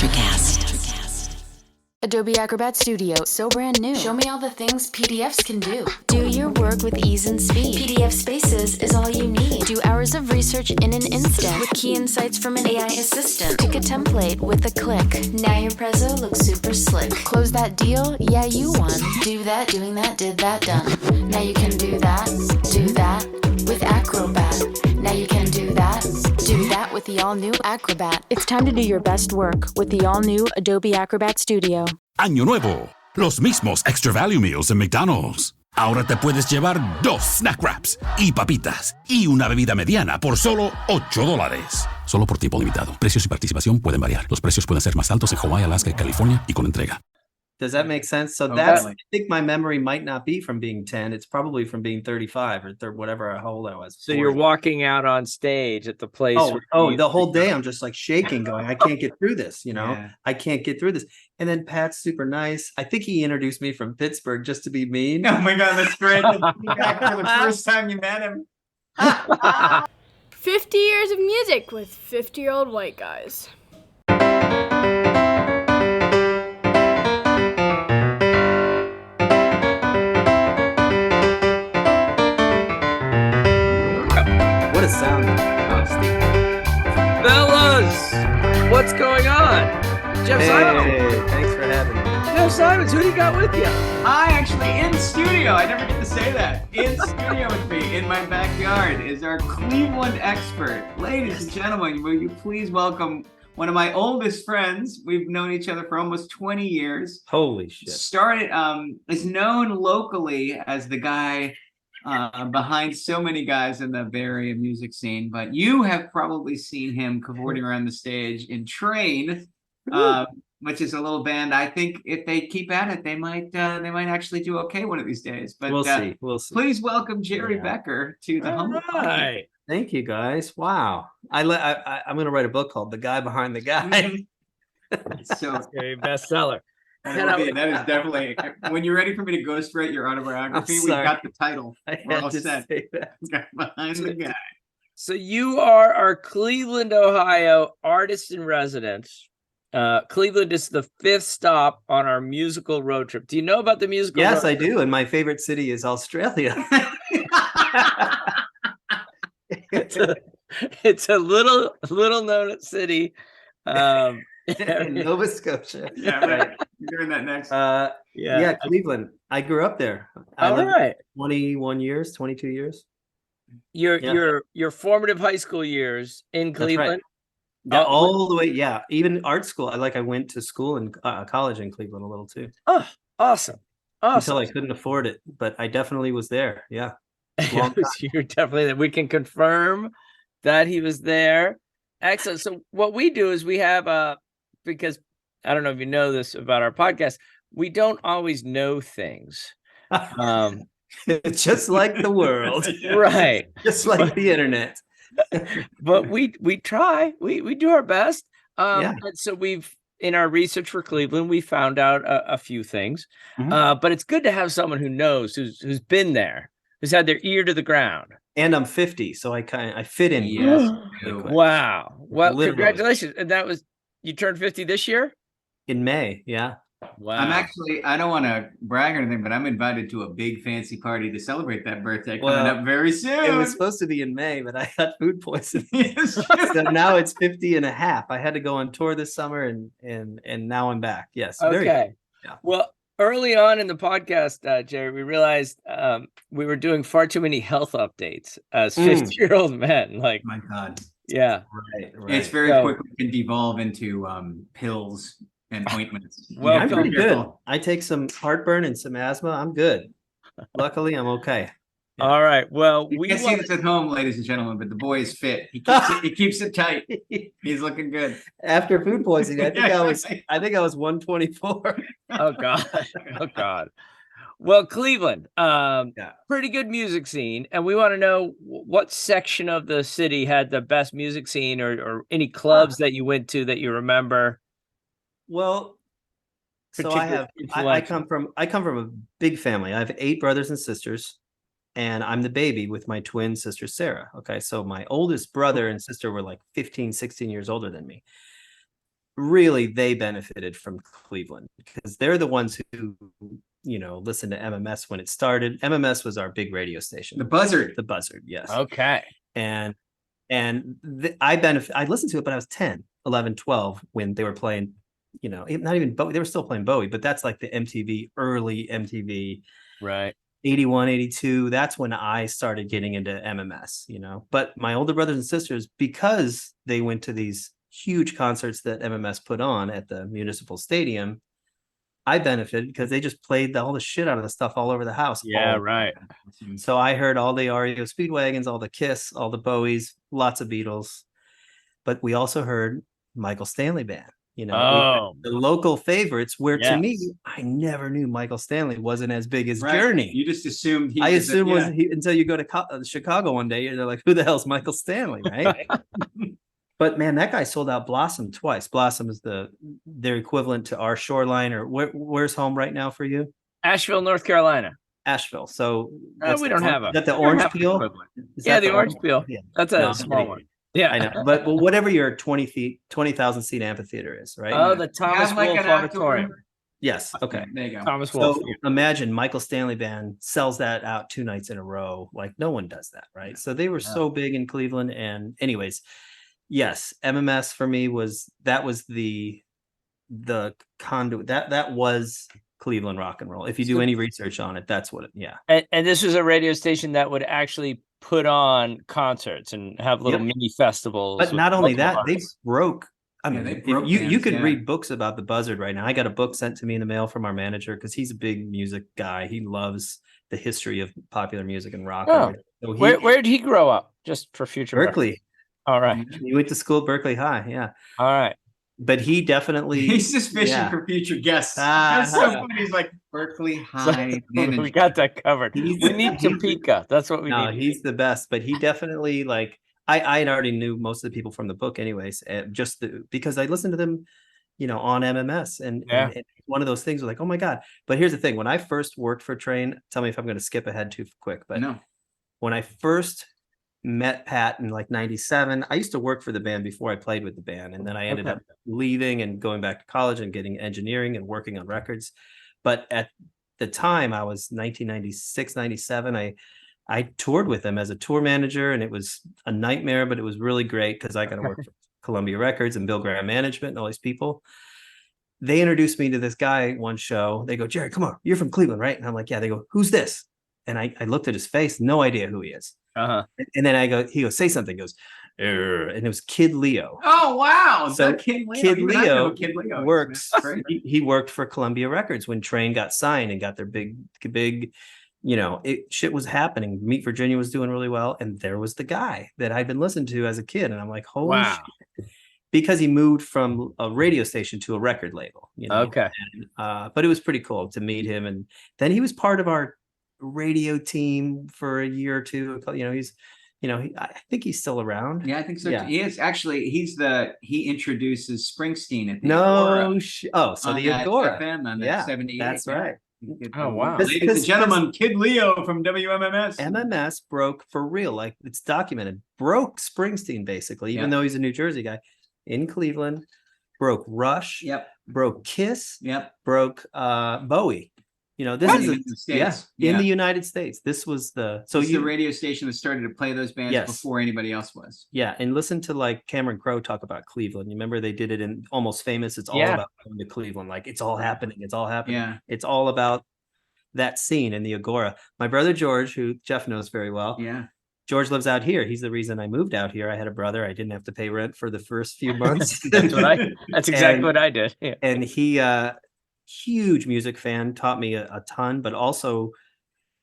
Electrocast. Adobe Acrobat Studio, so brand new. Show me all the things PDFs can do. Do your work with ease and speed. PDF Spaces is all you need. Do hours of research in an instant with key insights from an AI assistant. Pick a template with a click. Now your prezzo looks super slick. Close that deal? Yeah, you won. Do that, doing that, did that, done. Now you can do that with Acrobat. Now you can do that with the all-new Acrobat. It's time to do your best work with the all-new Adobe Acrobat Studio. Año nuevo, los mismos Extra Value Meals en McDonald's. Ahora te puedes llevar 2 snack wraps y papitas y una bebida mediana por solo $8. Solo por tiempo limitado. Precios y participación pueden variar. Los precios pueden ser más altos en Hawaii, Alaska y California y con entrega. Does that make sense? So that's, I think my memory might not be from being 10. It's probably from being 35 or whatever, how old I was. So you're walking out on stage at the place. The whole day I'm just like shaking, going, I can't get through this, Yeah. I can't get through this. And then Pat's super nice. I think he introduced me from Pittsburgh just to be mean. Oh my God, that's great. Back for the first time you met him. 50 years of music with 50-year-old white guys. What a sound. Fellas, what's going on? Jeff Simons. Thanks for having me. Jeff Simons, who do you got with you? I actually in studio. I never get to say that. In studio with me in my backyard is our Cleveland expert. Ladies and gentlemen, will you please welcome one of my oldest friends. We've known each other for almost 20 years. Holy shit. Is known locally as the guy behind so many guys in the Bay Area music scene, but you have probably seen him cavorting around the stage in Train, which is a little band. I think if they keep at it, they might actually do okay one of these days. But We'll see. Please welcome Jerry Becker to the humble. Right. Thank you, guys. Wow. I'm going to write a book called The Guy Behind the Guy. So A bestseller. that is definitely, when you're ready for me to ghostwrite your autobiography, we've got the title. We're all set. Say that. Guy behind the guy. So you are our Cleveland, Ohio artist in residence. Cleveland is the 5th stop on our musical road trip. Do you know about the musical? Yes, road I do. And my favorite city is Australia. It's a little known city. In Nova Scotia. Yeah, right. You're doing that next. Yeah, Cleveland. I grew up there. I All lived right. 21 years, 22 years. Your formative high school years in Cleveland. Yeah, all the way. Yeah, even art school. I went to school and college in Cleveland a little too. Oh, awesome. Until I couldn't afford it, but I definitely was there. Yeah, You're definitely there. We can confirm that he was there. Excellent. So what we do is we have because I don't know if you know this about our podcast, we don't always know things. Just like the world, Right? Just like the internet. But we try. We do our best. Yeah. And so in our research for Cleveland, we found out a few things. Mhm. But it's good to have someone who knows, who's been there, who's had their ear to the ground. And I'm 50, so I fit in. Yes. really quick. Wow. Well, Literally. congratulations. And you turned 50 this year? In May. Yeah. Wow. I don't want to brag or anything, but I'm invited to a big fancy party to celebrate that birthday coming Well, up very soon. It was supposed to be in May, but I got food poisoning. Yes. So now it's 50 and a half. I had to go on tour this summer and now I'm back. Yes. Very Okay. good. Yeah. Well, early on in the podcast, Jerry, we realized we were doing far too many health updates as 50-year-old men. Like, My God. yeah. Right. It's very So- quickly can devolve into pills and ointments. Well, I'm pretty good. Careful. I take some heartburn and some asthma. I'm good. Luckily, I'm okay. Yeah. All right. Well, You we can't see want this at home, ladies and gentlemen, but the boy is fit. He keeps it tight. He's looking good. After food poisoning, I think Yeah, I was 124. Oh God. Oh God. Well, Cleveland, Yeah. pretty good music scene, and we want to know what section of the city had the best music scene, or any clubs that you went to that you remember. Well, so Particular I come from a big family. I have 8 brothers and sisters, and I'm the baby with my twin sister Sarah. Okay, so my oldest brother and sister were like 15, 16 years older than me. really they benefited from Cleveland because they're the ones who, listened to MMS when it started. MMS was our big radio station. The Buzzard. The Buzzard, yes. Okay. And I listened to it, but I was 10, 11, 12 when they were playing, not even Bowie. They were still playing Bowie, but that's like the early MTV. Right. 81, 82. That's when I started getting into MMS, But my older brothers and sisters, because they went to these huge concerts that MMS put on at the Municipal Stadium, I benefited because they just played all the shit out of the stuff all over the house. Yeah, right. So I heard all the REO Speedwagons, all the Kiss, all the Bowies, lots of Beatles. But we also heard Michael Stanley Band. The local favorites, where to me, I never knew Michael Stanley wasn't as big as Journey. You just assumed until you go to Chicago one day, and they're like, who the hell's Michael Stanley, right? But man, that guy sold out Blossom twice. Blossom is their equivalent to our Shoreline, or where's home right now for you? Asheville, North Carolina. Asheville. So we don't have that the orange peel? Yeah, the orange peel. Yeah. That's a small one. Yeah, I know. But whatever your 20,000 seat amphitheater is, right? Oh, the Thomas Wolfe Auditorium. Yes. Okay. There you go. Thomas Wolfe. So imagine Michael Stanley Band sells that out 2 nights in a row. Like no one does that, right? So they were so big in Cleveland. And anyways, yes, MMS for me was the conduit. That was Cleveland rock and roll. If you do any research on it, that's what And this was a radio station that would actually put on concerts and have little mini festivals. But not only that, they broke. I mean, they broke you could read books about the Buzzard right now. I got a book sent to me in the mail from our manager because he's a big music guy. He loves the history of popular music and rock. Oh. So where did he grow up? Just for future Berkeley. Reference. All right. He went to school at Berkeley High. Yeah. All right. But he definitely he's just fishing for future guests. That's so funny. He's like Berkeley High. We got that covered. We need Topeka. That's what we need. He's the best. But he definitely I already knew most of the people from the book anyways, because I listened to them, on MMS and one of those things was like, oh my God. But here's the thing. When I first worked for Train, tell me if I'm going to skip ahead too quick, but no. When I first met Pat in 97, I used to work for the band before I played with the band. And then I ended up leaving and going back to college and getting engineering and working on records. But at the time I was 1996, 97, I toured with them as a tour manager, and it was a nightmare, but it was really great because I got to work for Columbia Records and Bill Graham Management and all these people. They introduced me to this guy one show. They go, Jerry, come on, you're from Cleveland, right? And I'm like, yeah. They go, who's this? And I looked at his face, no idea who he is. And then he goes, say something. He goes, and it was Kid Leo. Oh, wow. So Kid Leo Leo works. He worked for Columbia Records when Train got signed and got their big, shit was happening. Meet Virginia was doing really well. And there was the guy that I'd been listening to as a kid. And I'm like, holy shit. Because he moved from a radio station to a record label. Okay. And, but it was pretty cool to meet him. And then he was part of our radio team for a year or two. I think he's still around. Yeah, I think so. Yeah. He is actually. He introduces Springsteen at the the Agora. FM on 78. That's right. Oh wow, ladies and gentlemen, Kid Leo from WMMS. MMS broke for real, like it's documented. Broke Springsteen basically, even though he's a New Jersey guy in Cleveland. Broke Rush. Yep. Broke Kiss. Yep. Broke Bowie. This is in the United States. This was the radio station that started to play those bands before anybody else was. Yeah, and listen to Cameron Crowe talk about Cleveland. You remember they did it in Almost Famous. It's all about going to Cleveland. Like it's all happening. It's all happening. Yeah. It's all about that scene in the Agora. My brother George, who Jeff knows very well. Yeah. George lives out here. He's the reason I moved out here. I had a brother. I didn't have to pay rent for the first few months. That's exactly what I did. Yeah. And he huge music fan, taught me a ton, but also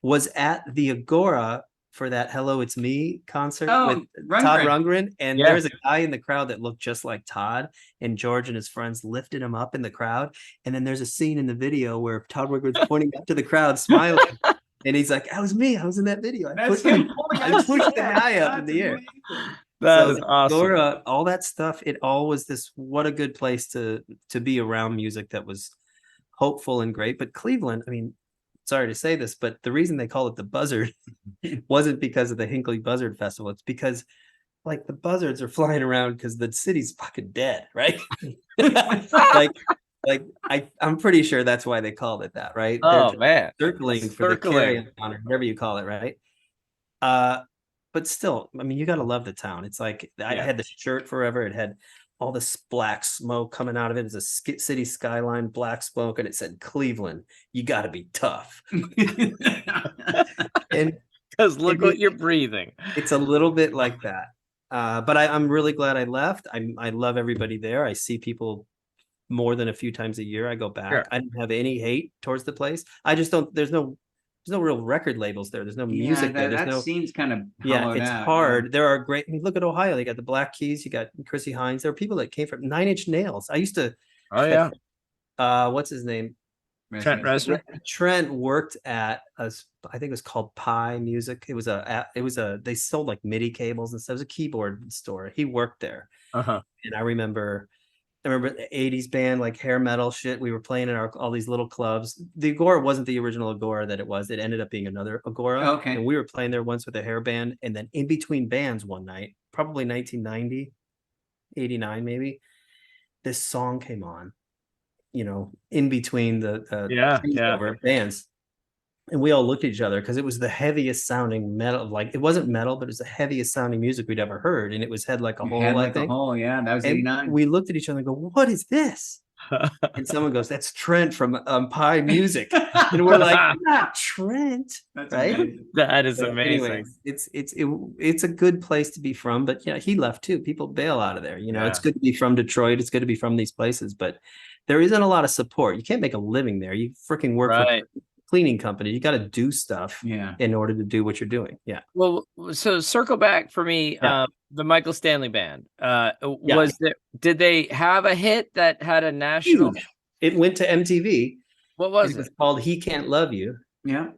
was at the Agora for that Hello It's Me concert with Todd Rundgren. And there's a guy in the crowd that looked just like Todd, and George and his friends lifted him up in the crowd. And then there's a scene in the video where Todd Rundgren's pointing up to the crowd smiling. And he's like, that was me. I was in that video. I pushed the guy up in the air. That is awesome. Agora, all that stuff, it all was this, what a good place to be around music that was hopeful and great. But Cleveland, I mean, sorry to say this, but the reason they call it the Buzzard wasn't because of the Hinckley Buzzard Festival. It's because like the buzzards are flying around because the city's fucking dead, right? I'm pretty sure that's why they called it that, right? They're Oh just man, circling for the carry on or whatever you call it, right? But still, I mean, you got to love the town. It's like I had the shirt forever. It had all this black smoke coming out of it. It was a city skyline, black smoke, and it said Cleveland. You got to be tough. And because look what you're breathing. it's a little bit like that. But I'm really glad I left. I love everybody there. I see people more than a few times a year. I go back. Sure. I don't have any hate towards the place. I just don't. There's no real record labels there. There's no music there. There's that no. seems kind of It's out, hard. There are great. I mean, look at Ohio. They got the Black Keys. You got Chrissy Hines. There are people that came from Nine Inch Nails. I used to. Oh yeah. What's his name? Trent Reznor. Trent worked at I think it was called Pi Music. It was they sold like MIDI cables and stuff. It was a keyboard store. He worked there. Uh-huh. And I remember the 80s band, like hair metal shit. We were playing in all these little clubs. The Agora wasn't the original Agora that it was. It ended up being another Agora. Okay. And we were playing there once with a hair band. And then in between bands one night, probably 1990, 89 maybe, this song came on, in between the bands. And we all looked at each other because it was the heaviest sounding metal. Like it wasn't metal, but it was the heaviest sounding music we'd ever heard. And it had like a hole, I think. Yeah, that was and 89. We looked at each other and go, what is this? And someone goes, that's Trent from Pi Music. And we're like, not Trent. That's right? amazing. That is So amazing. anyways, it's a good place to be from, but he left too. People bail out of there. It's good to be from Detroit. It's good to be from these places, but there isn't a lot of support. You can't make a living there. You freaking work for a cleaning company. You got to do stuff in order to do what you're doing. Yeah. Well, so circle back for me. The Michael Stanley Band. Did they have a hit that had a national? It went to MTV. What was it? It was called He Can't Love You. Yeah.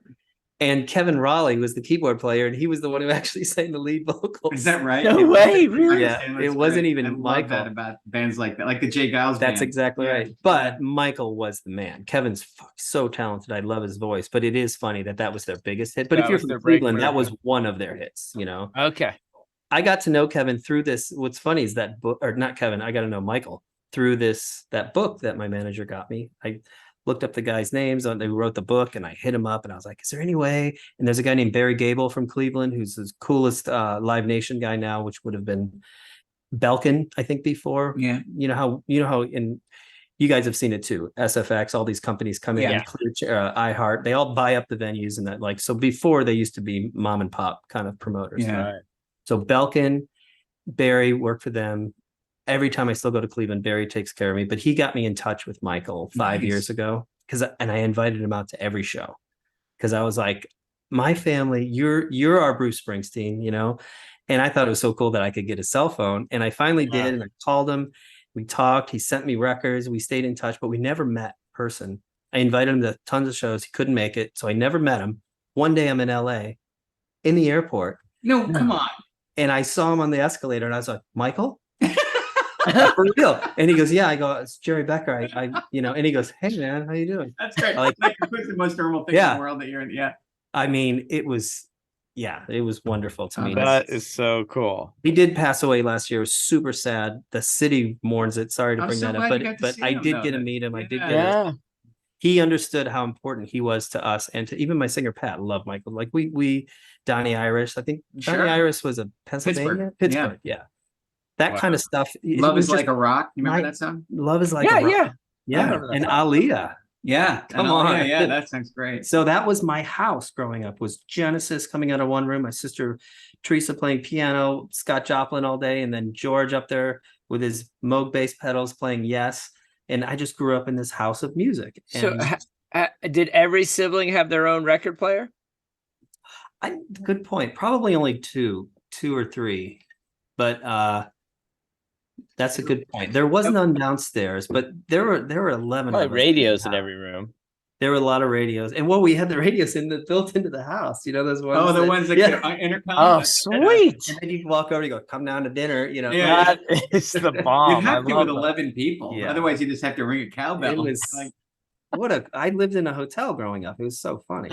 And Kevin Raleigh was the keyboard player, and he was the one who actually sang the lead vocals. Is that right? No way, really? Yeah, it wasn't even Michael. I love that about bands like that, like the Jay Giles That's band. exactly right. But Michael was the man. Kevin's so talented. I love his voice, but it is funny that was their biggest hit. But if you're from Cleveland, that was one of their hits, Okay. I got to know Kevin through this. What's funny is that book, or not Kevin, I got to know Michael through that book that my manager got me. I looked up the guys' names on they wrote the book, and I hit him up and I was like, is there any way? And there's a guy named Barry Gable from Cleveland who's the coolest Live Nation guy now, which would have been Belkin, I think, before. Yeah. You know how in you guys have seen it too. SFX, all these companies come in, A.i.R, they all buy up the venues and that, so before they used to be mom and pop kind of promoters. Yeah. Right. So Belkin, Barry worked for them. Every time I still go to Cleveland, Barry takes care of me, but he got me in touch with Michael 5 years ago and I invited him out to every show because I was like, my family, you're our Bruce Springsteen, and I thought it was so cool that I could get a cell phone, and I finally did, and I called him, we talked, he sent me records, we stayed in touch, but we never met in person. I invited him to tons of shows, he couldn't make it, so I never met him. One day I'm in LA in the airport. No, come on. And I saw him on the escalator and I was like, Michael? For real? And he goes, yeah. I go, it's Jerry Becker. And he goes, hey man, how you doing? That's great. Like, that's the most normal thing in the world that you're in. Yeah. I mean, it was wonderful to me. That is so cool. He did pass away last year. It was super sad. The city mourns it. Sorry to bring that up, but I did get to meet him. I did get he understood how important he was to us and to even my singer Pat. Love Michael. Like we Donnie Irish. I think Donnie Irish was a Pennsylvania, Pittsburgh. Yeah. That kind of stuff. Love is like a rock. You remember that song? Love is like a rock. Yeah. And Aaliyah. Yeah. Come on. Yeah, that sounds great. So that was my house growing up, was Genesis coming out of one room, my sister Teresa playing piano, Scott Joplin all day, and then George up there with his Moog bass pedals playing Yes. And I just grew up in this house of music. So did every sibling have their own record player? Good point. Probably only two or three. But that's a good point. There was none downstairs, but there were 11 Probably radios in every room. There were a lot of radios, and we had the radios built into the house. Those ones. Oh, the ones that get intercom. Oh, sweet! And then you can walk over and you go, "Come down to dinner." That is the bomb. You have to with 11 people. Yeah. Otherwise, you just have to ring a cowbell. It was I lived in a hotel growing up. It was so funny.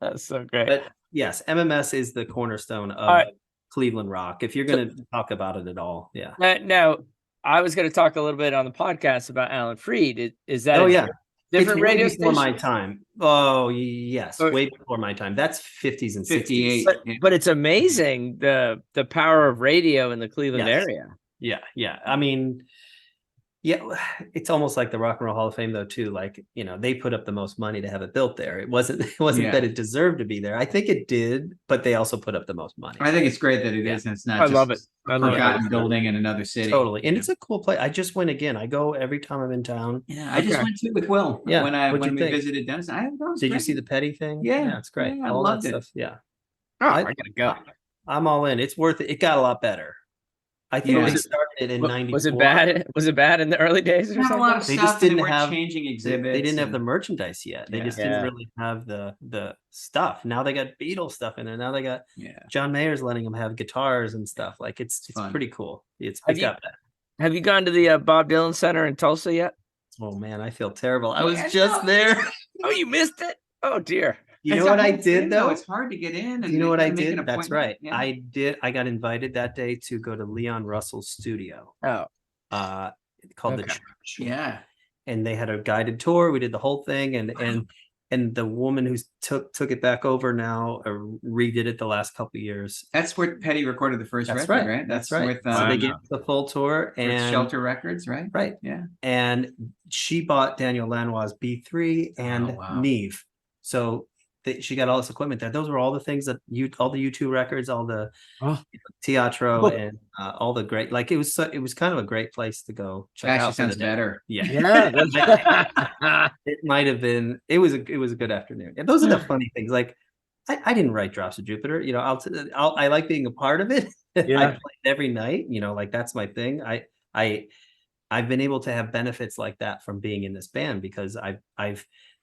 That's so great. But yes, MMS is the cornerstone of Cleveland rock. If you're going to talk about it at all, yeah. Now, I was going to talk a little bit on the podcast about Alan Freed. Is that different it's radio way before station? my time. Oh yes, Or- way before my time. That's 50s and 58. 60s. But it's amazing the power of radio in the Cleveland Yes. area. Yeah. I mean, yeah, it's almost like the Rock and Roll Hall of Fame though too. Like, they put up the most money to have it built there. It wasn't that it deserved to be there. I think it did, but they also put up the most money. I think it's great that it is, and it's not I just love it. a forgotten building in another city. Totally. And it's a cool place. I just went again. I go every time I'm in town. Yeah, I just went to with Will. Yeah. When we visited Dennis. Did you see the Petty thing? Yeah. It's great. Yeah, I All loved that it. stuff. Yeah. Oh, I gotta go. I'm all in. It's worth it. It got a lot better. I think they started in 94. Was it bad? Was it bad in the early days? Or Not a lot of They stuff. just didn't and they weren't have changing exhibits. They didn't have the merchandise yet. They just didn't Yeah. really have the stuff. Now they got Beatles stuff in there. Now they got Yeah. John Mayer's letting them have guitars and stuff. Like it's fun. pretty cool. It's Have it you- got better. Have you gone to the Bob Dylan Center in Tulsa yet? Oh man, I feel terrible. I Oh, was yeah, just no. there. Oh, you missed it. Oh dear. You know It's a what I whole did thing, though? It's hard to get in. And You know what I make an did? That's appointment. right. Yeah. I got invited that day to go to Leon Russell's studio. Oh, Called the Okay. Church. Yeah. And they had a guided tour. We did the whole thing, and the woman who took it back over now redid it the last couple of years. That's where Petty recorded the first That's record, right. right? That's right. With, So they gave us the full tour with and Shelter Records, right? right. Yeah. And she bought Daniel Lanois' B3 and Oh, wow. Neve. So she got all this equipment there. Those were all the things that all the U2 records, all the Teatro and all the great. Like it was kind of a great place to go check Actually out. for the sounds day. better. Yeah. yeah. It might have been. It was a good afternoon. And those are the funny things. Like I didn't write Drops of Jupiter. I like being a part of it. Yeah. I play it every night. Like that's my thing. I've been able to have benefits like that from being in this band because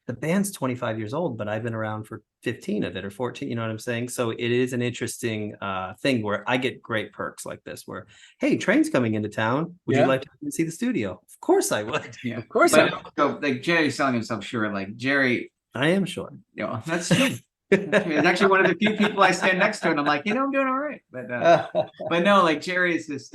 the band's 25 years old, but I've been around for 15 of it or 14. You know what I'm saying? So it is an interesting thing where I get great perks like this. Where hey, Train's coming into town. Would you like to come and see the studio? Of course I would. Yeah. Of course. But so, like Jerry's selling himself short. Like Jerry, I am sure. that's good. It's actually one of the few people I stand next to, and I'm like, I'm doing all right. But no, like Jerry is just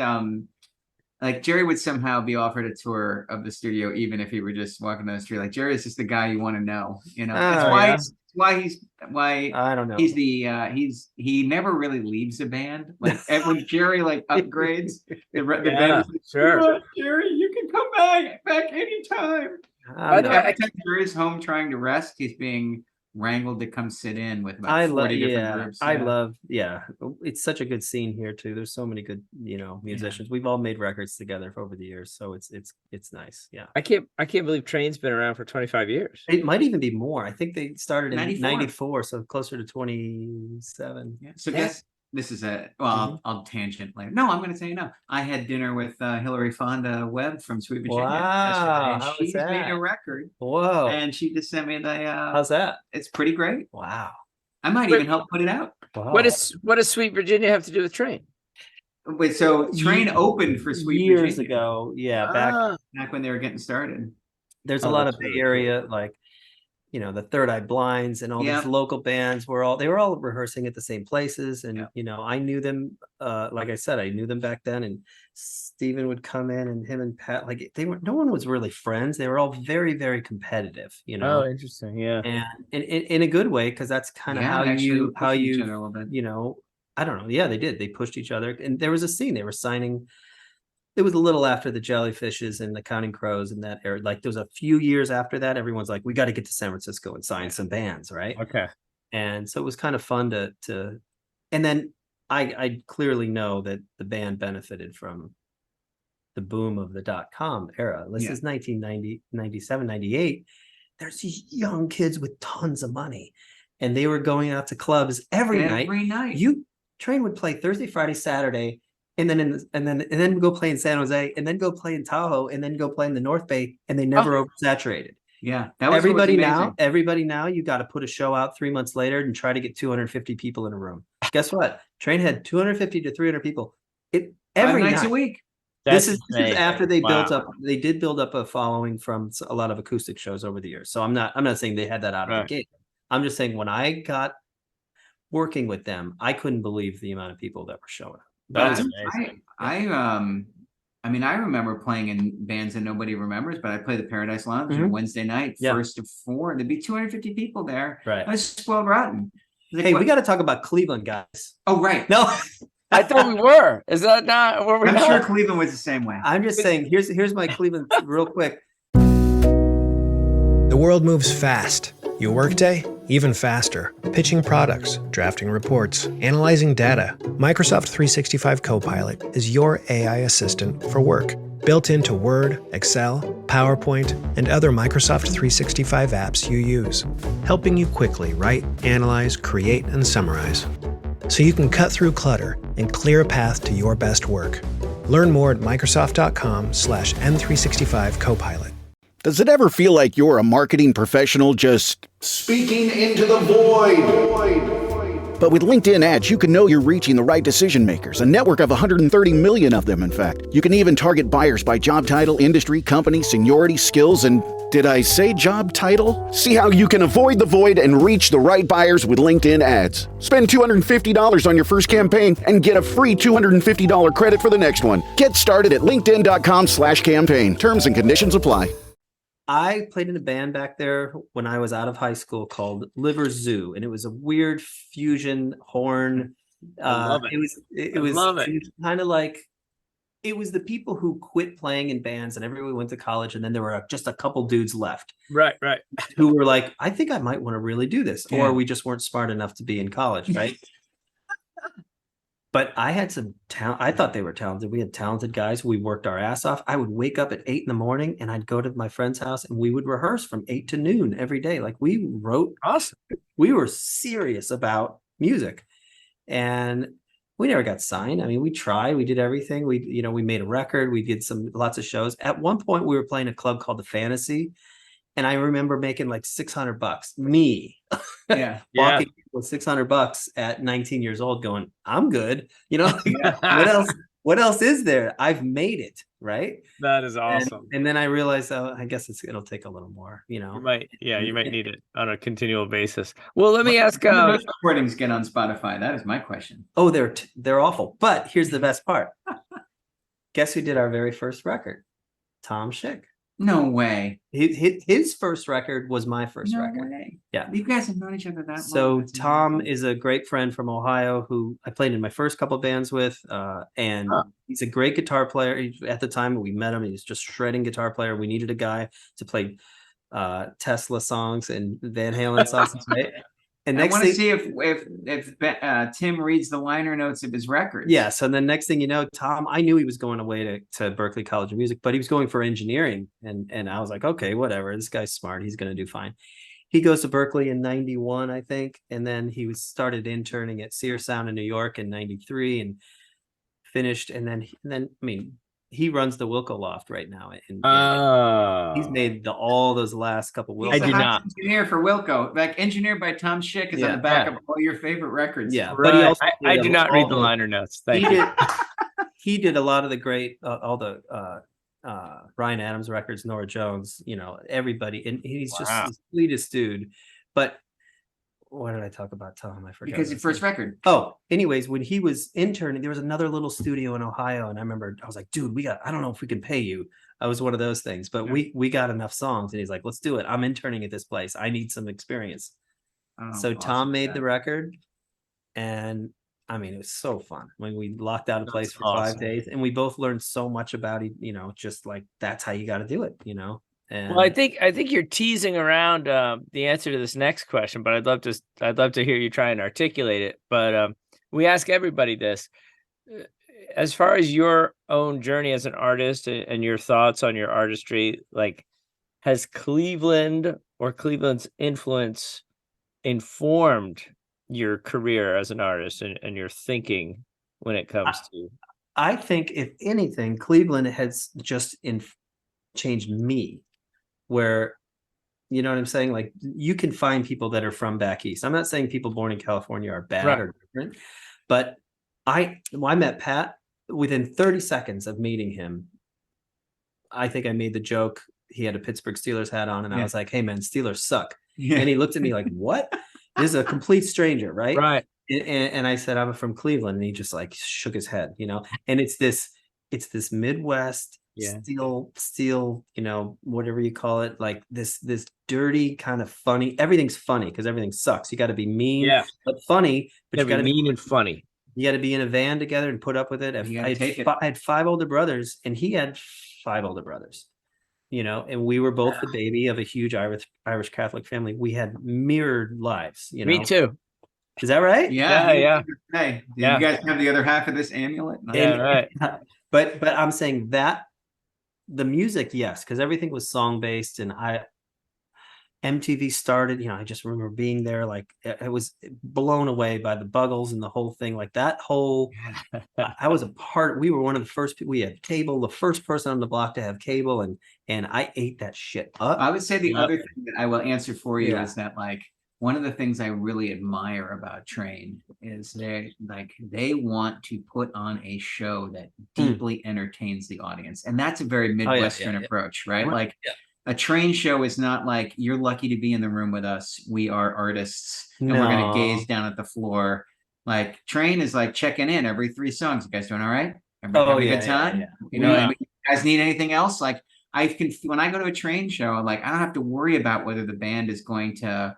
like Jerry would somehow be offered a tour of the studio even if he were just walking down the street. Like Jerry is just the guy you want to know. That's why I don't know. he's he never really leaves a band. Like when Jerry upgrades, the band is like, sure. "Oh, Jerry, you can come back anytime. By the way, Every time Jerry's home trying to rest, he's being wrangled to come sit in with about 40 different groups. I love it's such a good scene here too. There's so many good musicians. We've all made records together over the years, so it's nice. Yeah, I can't believe Train's been around for 25 years. it might even be more. I think they started in 94. 94, so closer to 27. Yeah. So guess this is I'll tangent later. No, I'm going to say no. I had dinner with Hillary Fonda Webb from Sweet Virginia Wow, yesterday, and how she's was made that? a record, Whoa, and she just sent me the. how's that? It's pretty great. Wow. I might even help put it out. Wow. What does Sweet Virginia have to do with Train? Wait, so Train opened for Sweet years Virginia ago? Yeah, back when they were getting started. there's a Oh, lot of that's Bay really Area like the Third Eye Blinds and all Yeah. these local bands were all rehearsing at the same places, and I knew them. Like I said, I knew them back then, and Steven would come in, and him and Pat, like no one was really friends. They were all very, very competitive, Oh, interesting. Yeah. and in a good way, because that's kind of Yeah, how actually you pushing each other a little bit. I don't know. Yeah, they did. They pushed each other, and there was a scene. They were signing. It was a little after the Jellyfishes and the Counting Crows in that era. Like there was a few years after that. Everyone's like, we got to get to San Francisco and sign some bands, right? Okay. And so it was kind of fun to. And then I clearly know that the band benefited from the boom of the .com era. This is 1990, 97, 98. There's these young kids with tons of money, and they were going out to clubs every night. Every night. Train would play Thursday, Friday, Saturday, and then go play in San Jose, and then go play in Tahoe, and then go play in the North Bay, and they never oversaturated. Yeah, that was Everybody amazing. now, you got to put a show out 3 months later and try to get 250 people in a room. Guess what? Train had 250 to 300 people. Every 5 nights night. a week. This is after they Wow. did build up a following from a lot of acoustic shows over the years. So I'm not saying they had that out of the gate. I'm just saying when I got working with them, I couldn't believe the amount of people that were showing up. That was But amazing. I mean, I remember playing in bands that nobody remembers, but I played the Paradise Lounge on Wednesday night, Yeah. 1st of 4, and there'd be 250 people there. Right. I was spoiled rotten. Like, Hey, we got to talk about Cleveland, guys. Oh, right. No, I thought we were. Is that not where we I'm not? sure Cleveland was the same way. I'm just saying, here's my Cleveland real quick. The world moves fast. Your workday, even faster. Pitching products, drafting reports, analyzing data. Microsoft 365 Copilot is your AI assistant for work. Built into Word, Excel, PowerPoint, and other Microsoft 365 apps you use. Helping you quickly write, analyze, create, and summarize. So you can cut through clutter and clear a path to your best work. Learn more at Microsoft.com/M365 Copilot. Does it ever feel like you're a marketing professional just speaking into the void? But with LinkedIn ads, you can know you're reaching the right decision makers, a network of 130 million of them, in fact. You can even target buyers by job title, industry, company, seniority, skills, and did I say job title? See how you can avoid the void and reach the right buyers with LinkedIn ads. Spend $250 on your first campaign and get a free $250 credit for the next one. Get started at linkedin.com/campaign. Terms and conditions apply. I played in a band back there when I was out of high school called Liver Zoo, and it was a weird fusion horn. I love it. It was kind of like, it was the people who quit playing in bands and everybody went to college, and then there were just a couple dudes left. Right. Who were like, I think I might want to really do this. Yeah. Or we just weren't smart enough to be in college, right? But I had some talent. I thought they were talented. We had talented guys. We worked our ass off. I would wake up at 8 a.m. and I'd go to my friend's house and we would rehearse from 8 to noon every day. Like, we wrote. Awesome. We were serious about music, and we never got signed. I mean, we tried. We did everything. We made a record. We did lots of shows. At one point, we were playing a club called the Fantasy, and I remember making like $600. Me. Yeah. Walking with $600 at 19 years old going, I'm good. What else is there? I've made it. Right. That is awesome. And then I realized, I guess it'll take a little more, You might need it on a continual basis. Well, let me ask, those recordings get on Spotify? That is my question. Oh, they're awful. But here's the best part. Guess who did our very first record? Tom Schick. No way. His first record was my first record. Way. Yeah. You guys have known each other that long. So Tom is a great friend from Ohio who I played in my first couple bands with. And he's a great guitar player. At the time we met him, he was just shredding guitar player. We needed a guy to play Tesla songs and Van Halen songs. And I want to see if Tim reads the liner notes of his records. Yeah. So the next thing you know, Tom, I knew he was going away to Berklee College of Music, but he was going for engineering. And I was like, okay, whatever. This guy's smart. He's going to do fine. He goes to Berklee in 91, I think. And then he started interning at Sear Sound in New York in 93 and finished. And then, I mean, he runs the Wilco Loft right now. And he's made all those last couple Wilco. He's the engineer for Wilco, like engineered by Tom Schick, is on the back of all your favorite records. Yeah, right. But he also I do not read the liner notes. He did a lot of the great, all the Ryan Adams records, Nora Jones, everybody, and he's just the sweetest dude. But what did I talk about, Tom? I forgot. Because your first record. Oh, anyways, when he was interning, there was another little studio in Ohio, and I remember I was like, dude, I don't know if we can pay you. I was one of those things, but we got enough songs, and he's like, let's do it. I'm interning at this place. I need some experience. So awesome. Tom made the record, and I mean, it was so fun when we locked out a place for 5 days, and we both learned so much about it. Just like that's how you got to do it. And well, I think you're teasing around the answer to this next question, but I'd love to hear you try and articulate it. But we ask everybody this: as far as your own journey as an artist and your thoughts on your artistry, like, has Cleveland or Cleveland's influence informed your career as an artist and your thinking when it comes to? I think, if anything, Cleveland has just changed me. Where, you know what I'm saying? Like, you can find people that are from back east. I'm not saying people born in California are bad or different, but I met Pat within 30 seconds of meeting him. I think I made the joke. He had a Pittsburgh Steelers hat on, and I was like, hey man, Steelers suck. And he looked at me like, what? This is a complete stranger, right? Right. And I said, I'm from Cleveland, and he just like shook his head, and it's this Midwest Yeah. steel, whatever you call it, like this dirty kind of funny. Everything's funny because everything sucks. You got to be mean, Yeah. but funny, but Yeah, you got to mean and funny. You got to be in a van together and put up with it. I had 5 older brothers, and he had 5 older brothers. And we were both the baby of a huge Irish Catholic family. We had mirrored lives. Me too. Is that right? Yeah. Hey, do you guys have the other half of this amulet? Yeah, right. But I'm saying that the music, yes, because everything was song based, and MTV started. I just remember being there, like I was blown away by the Buggles and the whole thing, like that whole. I was a part. We were one of the first people. We had cable, the first person on the block to have cable, and I ate that shit up. I would say the other thing that I will answer for you is that, like, one of the things I really admire about Train is they want to put on a show that deeply entertains the audience, and that's a very Midwestern approach, right? Like. A Train show is not like, you're lucky to be in the room with us. We are artists, and we're going to gaze down at the floor. Like, Train is like checking in every 3 songs. You guys doing all right? Everybody having a good time? And you guys need anything else? Like, when I go to a Train show, like, I don't have to worry about whether the band is going to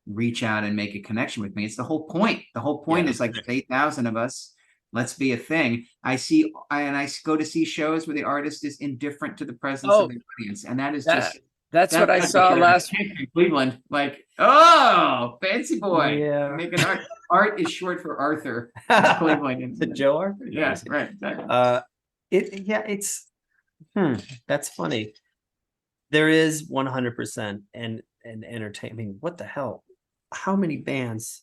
reach out and make a connection with me. It's the whole point. The whole point is like, there's 8,000 of us. Let's be a thing. I go to see shows where the artist is indifferent to the presence of the audience, and that is that's what I saw last week in Cleveland. Like, oh, fancy boy, making art. Art is short for Arthur. Cleveland, Joe Arthur. Yes, right. Exactly. That's funny. There is 100% and entertaining. What the hell? How many bands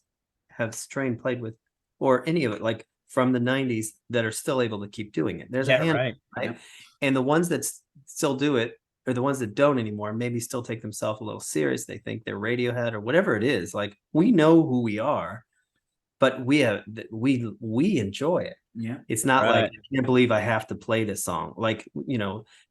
have Strain played with, or any of it, like from the 90s, that are still able to keep doing it? There's a handful, right? And the ones that still do it, or the ones that don't anymore, maybe still take themselves a little serious. They think they're Radiohead or whatever it is. Like, we know who we are, but we enjoy it. Yeah, it's not like, I can't believe I have to play this song. Like,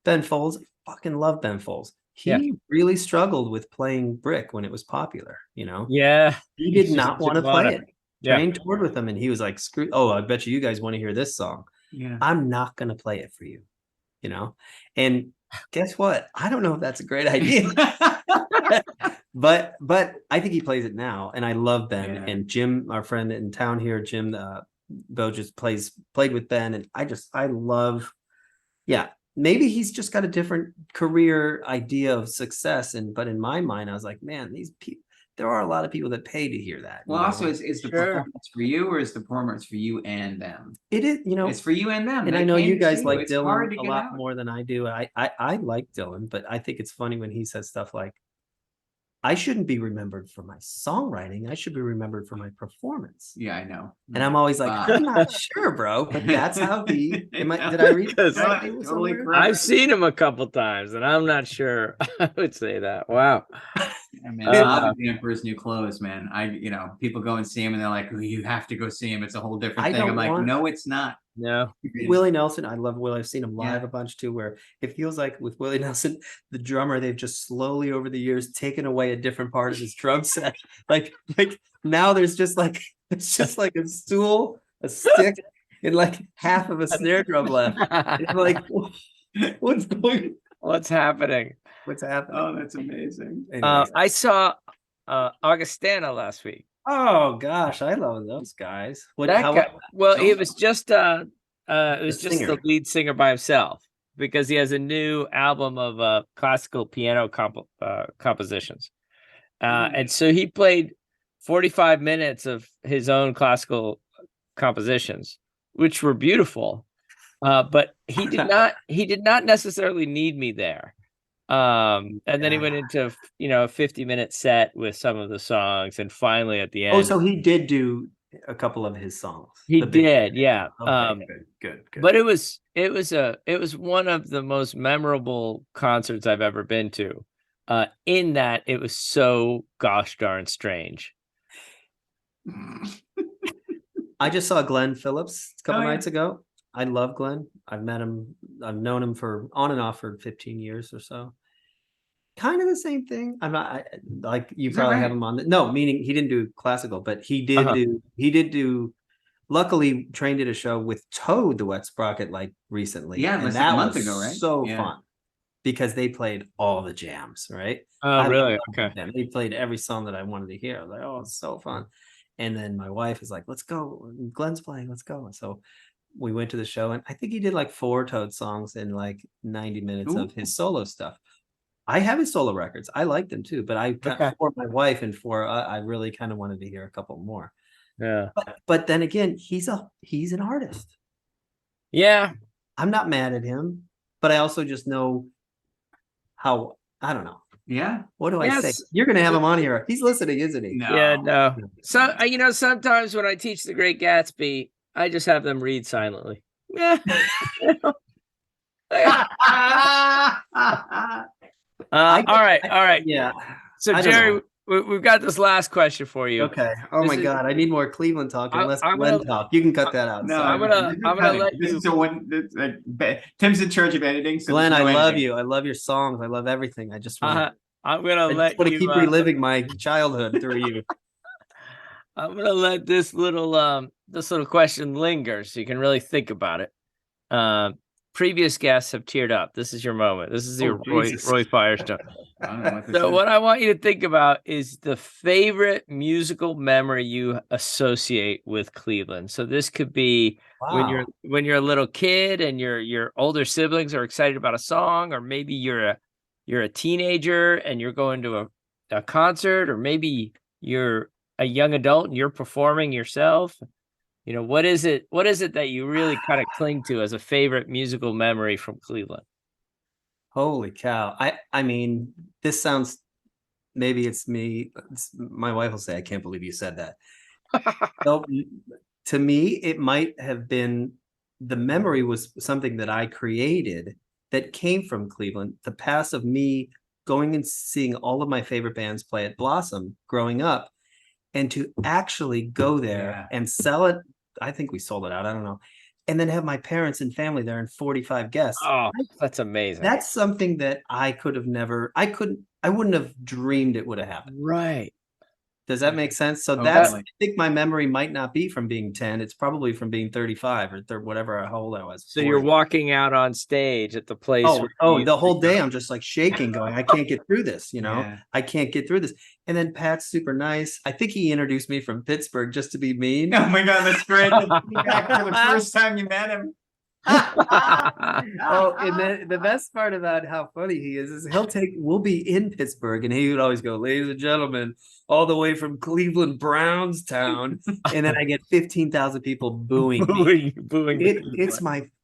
Ben Folds, I fucking love Ben Folds. He really struggled with playing Brick when it was popular. Yeah, he did not want to play it. Train toured with him, and he was like, "Screw! Oh, I bet you guys want to hear this song. Yeah, I'm not going to play it for you." And guess what? I don't know if that's a great idea, but I think he plays it now, and I love Ben. And Jim, our friend in town here, Jim Bo, just played with Ben, and I love. Yeah, maybe he's just got a different career idea of success, but in my mind, I was like, man, these people. There are a lot of people that pay to hear that. Well, also, is the performance for you, or is the performance for you and them? It is, it's for you and them. And I know you guys like Dylan a lot more than I do. I like Dylan, but I think it's funny when he says stuff like, I shouldn't be remembered for my songwriting. I should be remembered for my performance. Yeah, I know. And I'm always like, I'm not sure, bro, but that's how did I read this? Totally I've seen him a couple times, and I'm not sure I would say that. Wow. I mean, the Emperor's New Clothes, man. People go and see him, and they're like, oh, you have to go see him. It's a whole different thing. I'm like, no, it's not. No. Willie Nelson, I love Willie. I've seen him live a bunch too, where it feels like with Willie Nelson, the drummer, they've just slowly over the years taken away a different part of his drum set. Like now there's just like a stool, a stick, and like half of a snare drum left. It's like, what's going? What's happening? What's happening? Oh, that's amazing. I saw Augustana last week. Oh gosh, I love those guys. It was just the lead singer by himself, because he has a new album of classical piano compositions, and so he played 45 minutes of his own classical compositions, which were beautiful. But he did not necessarily need me there. And then he went into a 50-minute set with some of the songs, and finally at the end. Oh, so he did do a couple of his songs. He did, yeah. Okay, good. But it was one of the most memorable concerts I've ever been to. In that it was so gosh darn strange. I just saw Glenn Phillips a couple nights ago. I love Glenn. I've met him. I've known him for on and off for 15 years or so. kind of the same thing. I'm not like you Is that probably right? have him on. No, meaning he didn't do classical, but he did Uh-huh. do. He did do. Luckily, Train did a show with Toad the Wet Sprocket like recently, Yeah, and less that than a month was ago, right? so Yeah. fun because they played all the jams, right? Oh, really? love Okay. them. They played every song that I wanted to hear. I was like, oh, it's so fun. And then my wife is like, let's go. Glenn's playing. Let's go. And so we went to the show, and I think he did like 4 Toad songs in like 90 minutes of his solo stuff. I have his solo records. I like them too, but Okay. for my wife and for I really kind of wanted to hear a couple more. Yeah. But then again, he's an artist. Yeah. I'm not mad at him, but I also just know how, I don't know. Yeah. What do I say? Yes. You're gonna have him on here. He's listening, isn't he? No. Yeah, no. So sometimes when I teach The Great Gatsby, I just have them read silently. Yeah. All right. Yeah. So I don't Jerry, know. we've got this last question for you. Okay. Oh This my is- God. I need more Cleveland talk and less I'm Glenn gonna- talk. You can cut that out. No, Sorry. I'm gonna let this you- is a one. Tim's in charge of editing. So Glenn, there's no I love editing. you. I love your songs. I love everything. I just want I'm gonna to let you keep reliving my childhood through you. I'm gonna let this little question linger so you can really think about it. Previous guests have teared up. This is your moment. This is your Jesus. Roy Firestone. I don't know what this So is. what I want you to think about is the favorite musical memory you associate with Cleveland. So this could be when you're a little kid and your older siblings are excited about a song, or maybe you're a teenager and you're going to a concert, or maybe you're a young adult and you're performing yourself. What is it that you really kind of cling to as a favorite musical memory from Cleveland? Holy cow. I mean, this sounds, maybe it's me. My wife will say, I can't believe you said that. So, to me, it might have been, the memory was something that I created that came from Cleveland. The past of me going and seeing all of my favorite bands play at Blossom growing up, and to actually go there and sell it. I think we sold it out. I don't know. And then have my parents and family there and 45 guests. Oh, that's amazing. That's something that I could have never, I wouldn't have dreamed it would have happened. Right. Does that make sense? So Totally. I think my memory might not be from being 10. It's probably from being 35 or whatever, how old I was. So you're 40. walking out on stage at the place. The whole day I'm just like shaking, going, I can't get through this, Yeah. I can't get through this. And then Pat's super nice. I think he introduced me from Pittsburgh just to be mean. Oh my God, that's great. Back for the first time you met him. Oh, and then the best part about how funny he is we'll be in Pittsburgh, and he would always go, ladies and gentlemen, all the way from Cleveland, Brownstown. And then I get 15,000 people booing me. booing.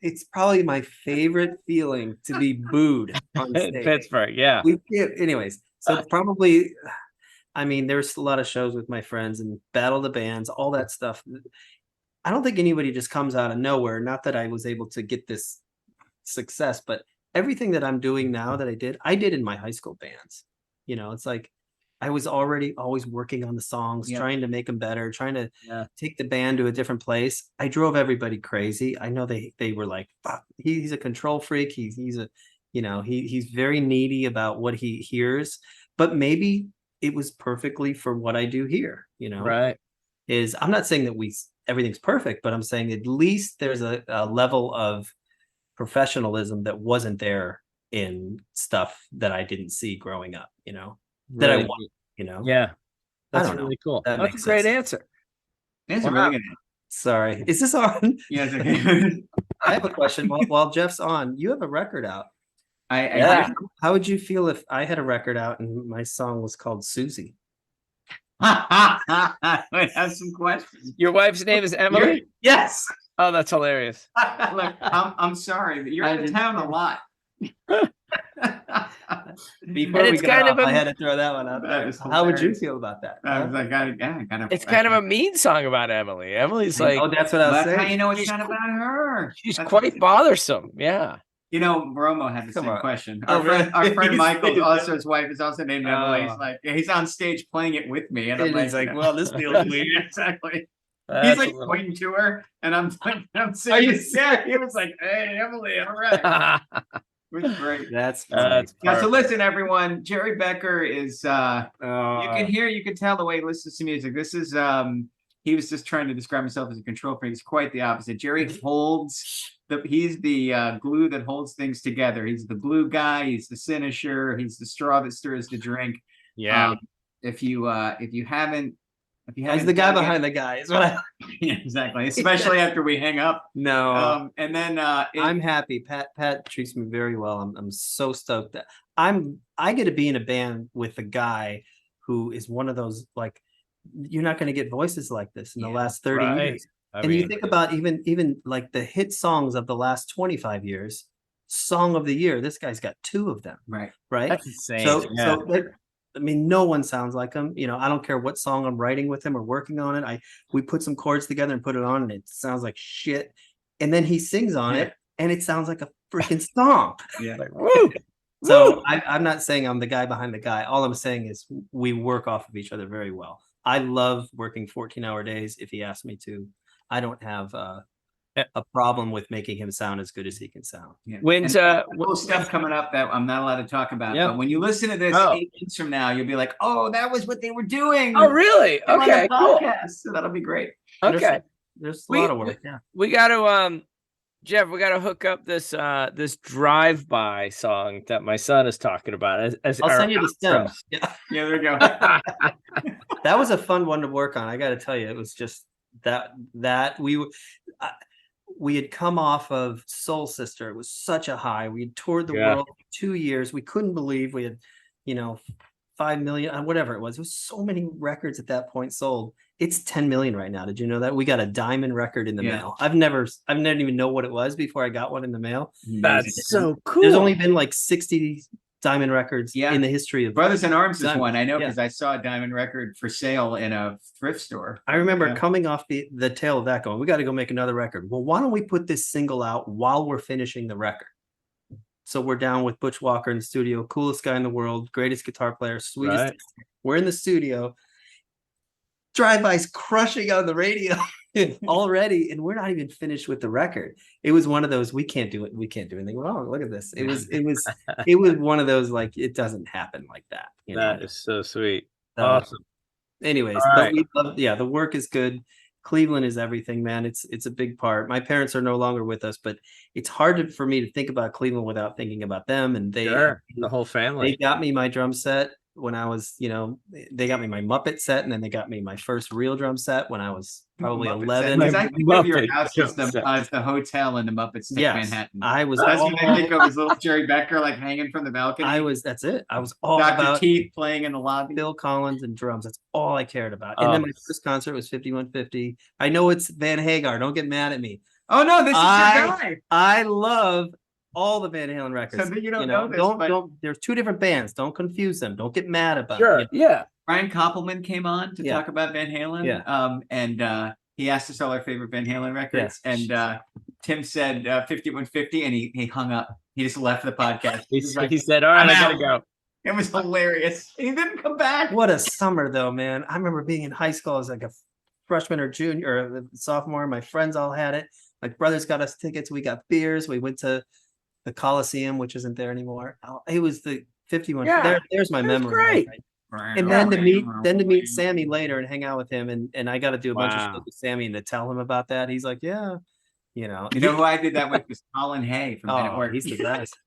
It's probably my favorite feeling to be booed on In stage. Pittsburgh, yeah. We can't, anyways. So probably, I mean, there's a lot of shows with my friends and Battle of the Bands, all that stuff. I don't think anybody just comes out of nowhere. Not that I was able to get this success, but everything that I'm doing now that I did in my high school bands. It's like I was already always working on the songs, trying to make them better, trying to take the band to a different place. I drove everybody crazy. I know they were like, he's a control freak. He's a, he's very needy about what he hears, but maybe it was perfectly for what I do here, Right. I'm not saying that everything's perfect, but I'm saying at least there's a level of professionalism that wasn't there in stuff that I didn't see growing up, that I Really, want, Yeah. That's don't know. really cool. That That's a makes great sense. answer. That's Wow. a really good. Sorry. Is this on? Yes. Okay. I have a question while Jeff's on. You have a record out. I How would you feel if I had a record out and my song was called Susie? I have some questions. Your wife's name is Emily? Yes. Oh, that's hilarious. Look, I'm sorry, but you're out of town a lot. Before And we it's got kind off, of I had to throw that one out That there. is How would you hilarious. feel about that? I was like, I kind of. It's kind of a mean song about Emily. Emily's like, Oh, that's what I was That's how saying. you know it's not about her. she's That's quite bothersome. Yeah. Romo had the Come same on. question. Oh, Our really? friend Michael, also his wife is also named Emily. He's Oh. like, he's on stage playing it with me, and I'm And he's like, well, this feels weird. Exactly. That's He's like a little- pointing to her, and I'm Are saying, you yeah. He was like, "Hey, Emily, all right." It was great. That's Yeah, so perfect. listen, everyone. Jerry Becker is you Oh, can tell the way he listens to music. This is he was just trying to describe himself as a control freak. He's quite the opposite. Jerry he's the glue that holds things together. He's the glue guy, he's the cynosure, he's the straw that stirs the drink. yeah. If you haven't He's the guy behind the guy. Is what I. yeah, exactly. Especially after we hang up. No. And then I'm happy. Pat treats me very well. I'm so stoked that I get to be in a band with a guy who is one of those, like, you're not going to get voices like this in the last 30 years. And you think about even like the hit songs of the last 25 years, Song of the Year, this guy's got 2 of them. Right. That's insane. So I mean, no one sounds like him. You know, I don't care what song I'm writing with him or working on it. We put some chords together and put it on, and it sounds like shit. And then he sings on it, and it sounds like a freaking song. Yeah. Like, woo! So I'm not saying I'm the guy behind the guy. All I'm saying is we work off of each other very well. I love working 14-hour days if he asks me to. I don't have a problem with making him sound as good as he can sound. Yeah. When's cool stuff coming up that I'm not allowed to talk about. Yeah. But when you listen to this 8 months from now, you'll be like, "Oh, that was what they were doing." Oh, really? on the Okay, cool. podcast. So that'll be great. Okay. There's a lot of work. Yeah. We got to Jeff, we got to hook up this this drive-by song that my son is talking about. As I'll our send you the outro. stems. Yeah. Yeah, there we go. That was a fun one to work on. I got to tell you, it was just that we had come off of Soul Sister. It was such a high. We had toured the world for 2 years. We couldn't believe we had, 5 million, whatever it was. It was so many records at that point sold. It's 10 million right now. Did you know that? We got a diamond record in the mail. I've never even know what it was before I got one in the mail. That's so cool. There's only been like 60 diamond records in the history of Brothers in Arms is diamond. one. I know because I saw a diamond record for sale in a thrift store. I remember coming off the tail of that going, we got to go make another record. Well, why don't we put this single out while we're finishing the record? So we're down with Butch Walker in the studio, coolest guy in the world, greatest guitar player, sweetest. Right. We're in the studio. Drive-by's crushing on the radio already, and we're not even finished with the record. It was one of those, we can't do it. We can't do anything wrong. Look at this. It was one of those, like, it doesn't happen like that. That is so sweet. Awesome. Anyways, right. we love, the work is good. Cleveland is everything, man. It's a big part. My parents are no longer with us, but it's hard for me to think about Cleveland without thinking about them. And the whole family. They got me my drum set when I was, they got me my Muppet set, and then they got me my first real drum set when I was probably Muppet 11. Because I think of your house as the hotel in the Muppet Stick Manhattan. I was. That's what I think of as little Jerry Becker, like hanging from the balcony. That's it. I was all Dr. about Teeth playing in the lobby. Phil Collins and drums. That's all I cared about. And then my first concert was 5150. I know it's Van Hagar. Don't get mad at me. Oh no, this is your guy. I love all the Van Halen records. So you don't know this, don't. There's 2 different bands. Don't confuse them. Don't get mad about Sure. it. Yeah. Brian Koppelman came on to talk about Van Halen. Yeah. And he asked us all our favorite Van Halen records. And Tim said 5150, and he hung up. He just left the podcast. He said, "All right, I gotta go." It was hilarious. He didn't come back. What a summer, though, man. I remember being in high school as like a freshman or junior or a sophomore. My friends all had it. My brothers got us tickets. We got beers. We went to the Coliseum, which isn't there anymore. It was the 51. Yeah, there's my memory. Great. And then to meet Sammy later and hang out with him, and I got to do a bunch of stuff with Sammy and to tell him about that. He's like, yeah, You know who I did that with was Colin Hay from Men at Work. He's the best.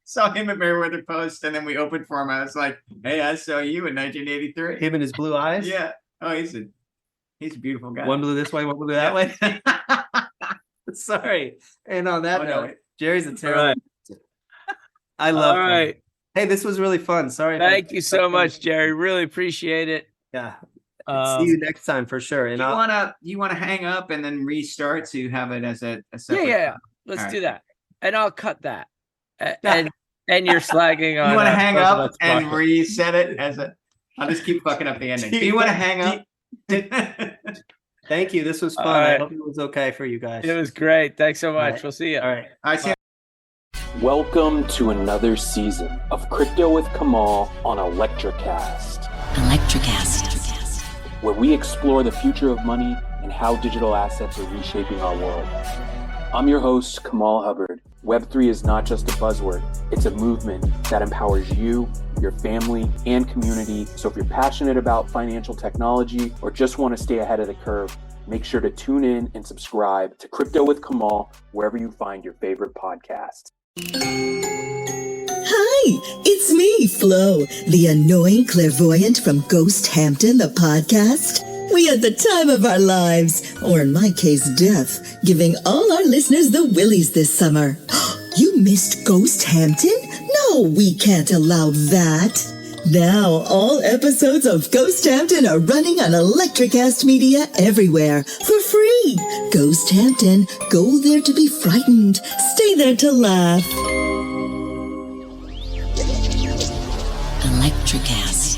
Saw him at Meriwether Post, and then we opened for him. I was like, "Hey, I saw you in 1983." Him and his blue eyes. Yeah. Oh, he's a beautiful guy. One blew this way, one blew that way. Sorry. And on that note, Jerry's a terrible. I love him. Right. Hey, this was really fun. Sorry. Thank you so much, Jerry. Really appreciate it. Yeah. See you next time for sure. And you wanna hang up and then restart so you have it as a separate. Yeah. Let's do that. And I'll cut that. And you're slagging on. You want to hang up and reset it as a? I'll just keep fucking up the ending. Do you want to hang up? Thank you. This was fun. Right. I hope it was okay for you guys. It was great. Thanks so much. Right. We'll see you. All right. Welcome to another season of Crypto with Kamal on Electricast. where we explore the future of money and how digital assets are reshaping our world. I'm your host, Kamal Hubbard. Web3 is not just a buzzword, it's a movement that empowers you, your family, and community. So if you're passionate about financial technology or just want to stay ahead of the curve, make sure to tune in and subscribe to Crypto with Kamal wherever you find your favorite podcasts. Hi, it's me, Flo, the annoying clairvoyant from Ghost Hampton, the podcast. We had the time of our lives, or in my case, death, giving all our listeners the willies this summer. You missed Ghost Hampton? No, we can't allow that. Now, all episodes of Ghost Hampton are running on Electricast Media everywhere for free. Ghost Hampton, go there to be frightened, stay there to laugh. Electricast.